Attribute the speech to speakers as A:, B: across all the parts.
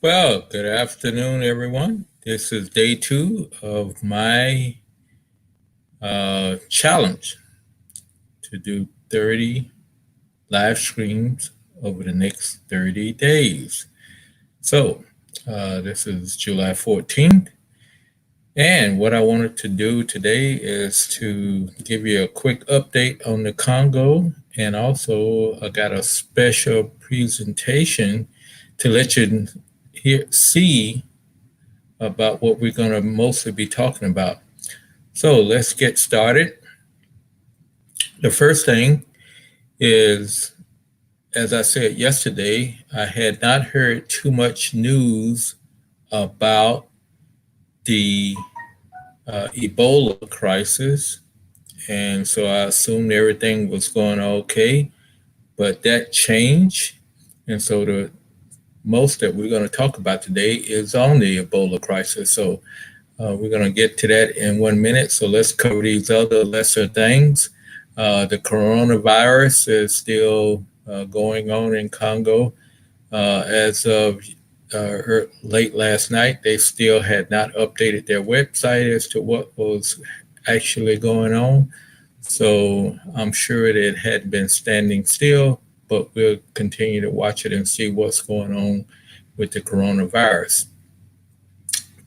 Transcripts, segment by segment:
A: Well, good afternoon, everyone. This is day two of my challenge to do 30 live streams over the next 30 days. So, this is July 14th. And what I wanted to do today is to give you a quick update on the Congo. And also, I got a special presentation to let you see about what we're going to mostly be talking about. So let's get started. The first thing is, as I said yesterday, I had not heard too much news about the Ebola crisis. And so I assumed everything was going okay, but that changed. And so the most that we're going to talk about today is on the Ebola crisis. So we're going to get to that in 1 minute. So let's cover these other lesser things. The coronavirus is still going on in Congo. As of late last night, they still had not updated their website as to what was actually going on. So I'm sure that it had been standing still, but we'll continue to watch it and see what's going on with the coronavirus.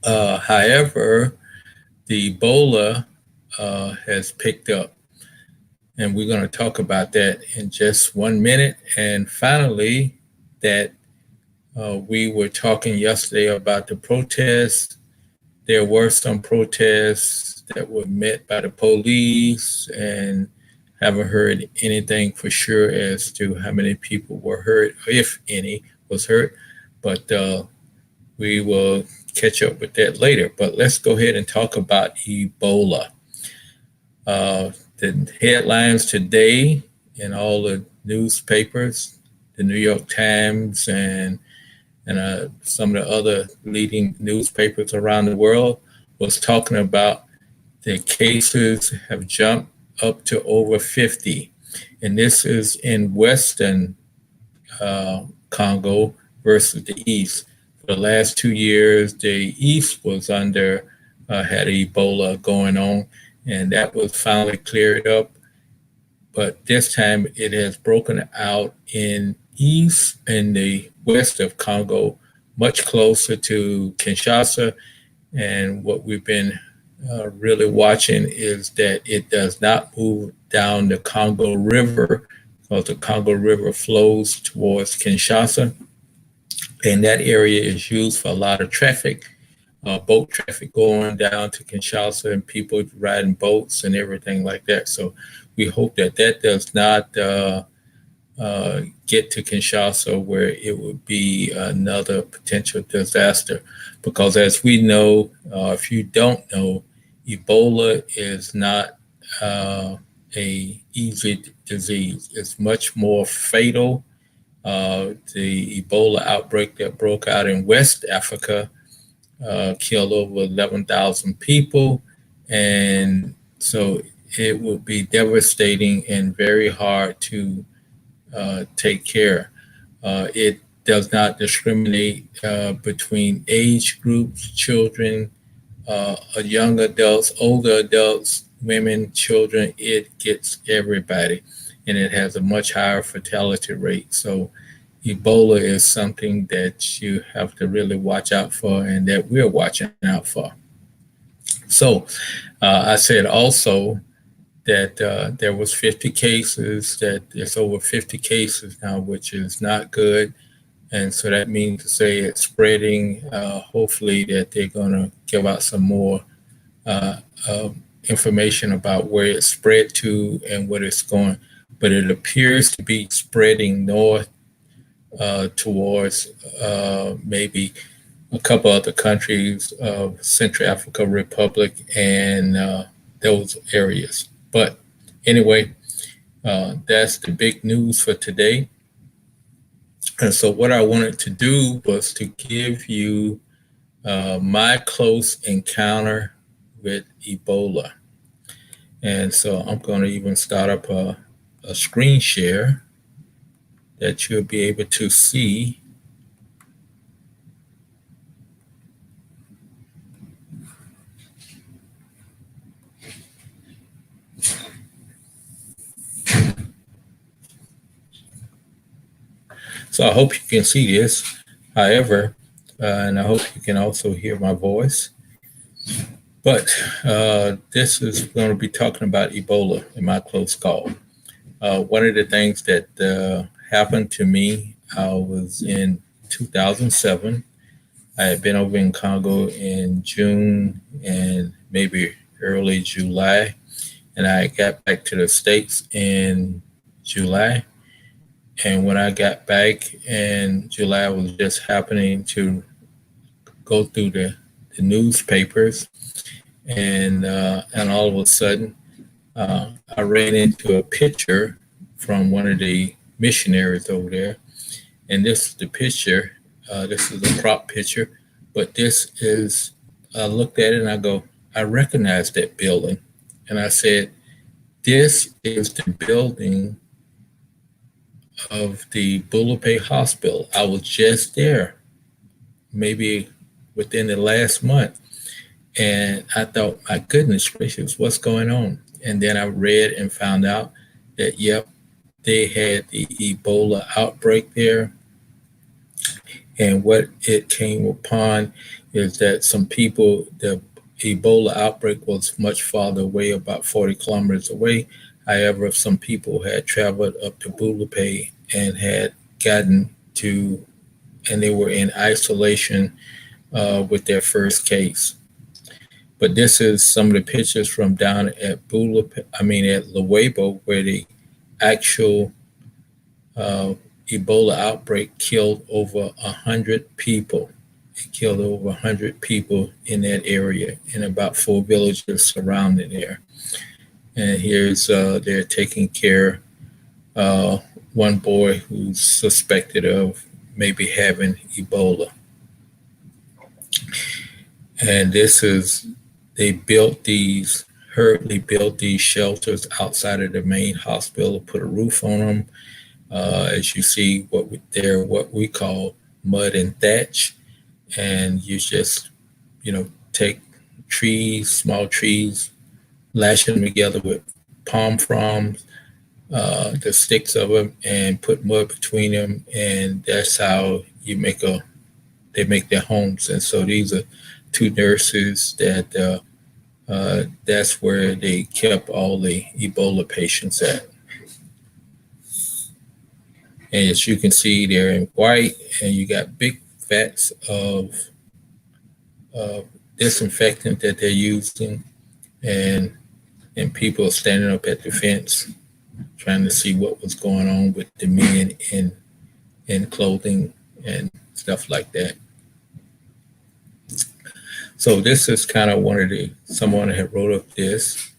A: However, the Ebola has picked up, and we're going to talk about that in just 1 minute. And finally, that we were talking yesterday about the protests. There were some protests that were met by the police, and haven't heard anything for sure as to how many people were hurt, if any was hurt. But we will catch up with that later. But let's go ahead and talk about Ebola. The headlines today in all the newspapers, the New York Times and some of the other leading newspapers around the world, was talking about the cases have jumped up to over 50. And this is in Western Congo versus the East. For the last 2 years, the East was had Ebola going on, and that was finally cleared up. But this time it has broken out in the west of Congo, much closer to Kinshasa. And what we've been really watching is that it does not move down the Congo River, because the Congo River flows towards Kinshasa. And that area is used for a lot of traffic, boat traffic going down to Kinshasa, and people riding boats and everything like that. So we hope that that does not get to Kinshasa, where it would be another potential disaster. Because as we know, if you don't know, Ebola is not a easy disease. It's much more fatal. The Ebola outbreak that broke out in West Africa killed over 11,000 people. And so it would be devastating and very hard to take care. It does not discriminate between age groups, children, young adults, older adults, women, children. It gets everybody, and it has a much higher fatality rate. So Ebola is something that you have to really watch out for, and that we're watching out for. So I said also that there was 50 cases, that there's over 50 cases now, which is not good. And so that means to say it's spreading. Hopefully that they're going to give out some more uh, information about where it's spread to and what it's going. But it appears to be spreading north towards maybe a couple other countries of Central Africa Republic and those areas. But anyway, that's the big news for today. And so what I wanted to do was to give you my close encounter with Ebola. And so I'm going to even start up a screen share that you'll be able to see. So I hope you can see this. However, and I hope you can also hear my voice. But this is going to be talking about Ebola in my close call. One of the things that happened to me, I was in 2007. I had been over in Congo in June and maybe early July, and I got back to the States in July. And when I got back in July, I was just happening to go through the newspapers, and all of a sudden, I ran into a picture from one of the missionaries over there, and this is the picture. This is a crop picture, but this is. I looked at it and I go, I recognize that building, and I said, this is the building of the Bulapay Hospital. I was just there, maybe within the last month. And I thought, my goodness gracious, what's going on? And then I read and found out that, yep, they had the Ebola outbreak there. And what it came upon is that some people, the Ebola outbreak was much farther away, about 40 kilometers away. However, some people had traveled up to Bulapay and had gotten to, and they were in isolation with their first case. But this is some of the pictures from down at at Luebo, where the actual Ebola outbreak killed over 100 people. It killed over 100 people in that area, in about 4 villages surrounding there. And here's they're taking care one boy who's suspected of maybe having Ebola. And this is, they hurriedly built these shelters outside of the main hospital, put a roof on them. As you see, what we call mud and thatch. And you just, take trees, small trees, lash them together with palm fronds, the sticks of them, and put mud between them, and that's how they make their homes. And so these are 2 nurses that that's where they kept all the Ebola patients at. And as you can see, they're in white, and you got big vats of disinfectant that they're using, and people are standing up at the fence trying to see what was going on with the men in clothing and stuff like that. So this is kind of someone had wrote up this,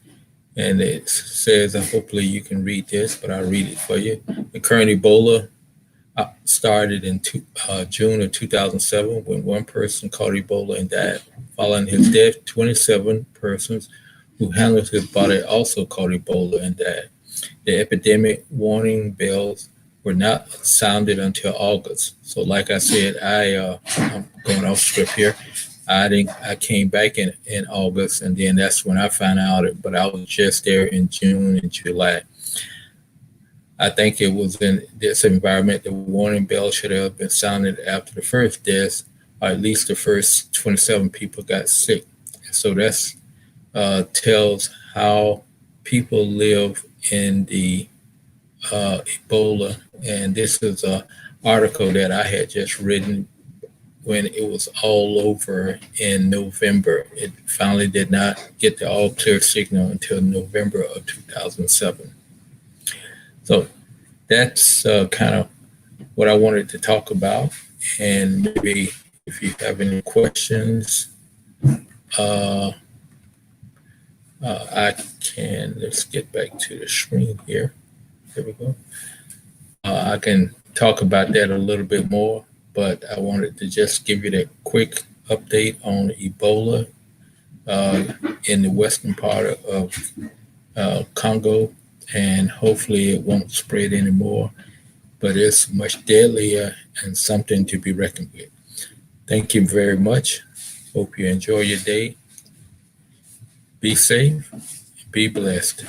A: and it says, hopefully you can read this, but I'll read it for you. The current Ebola started in June of 2007 when one person caught Ebola and died. Following his death, 27 persons who handled his body also caught Ebola and died. The epidemic warning bells were not sounded until August. So like I said, I'm going off script here. I came back in August, and then that's when I found out it, but I was just there in June and July. I think it was in this environment, the warning bell should have been sounded after the first death, or at least the first 27 people got sick. So that's tells how people live in the Ebola. And this is an article that I had just written when it was all over in November. It finally did not get the all clear signal until November of 2007. So that's kind of what I wanted to talk about. And maybe if you have any questions, let's get back to the screen here. There we go. I can talk about that a little bit more, but I wanted to just give you that quick update on Ebola in the western part of Congo, and hopefully it won't spread anymore, but it's much deadlier and something to be reckoned with. Thank you very much. Hope you enjoy your day. Be safe, be blessed.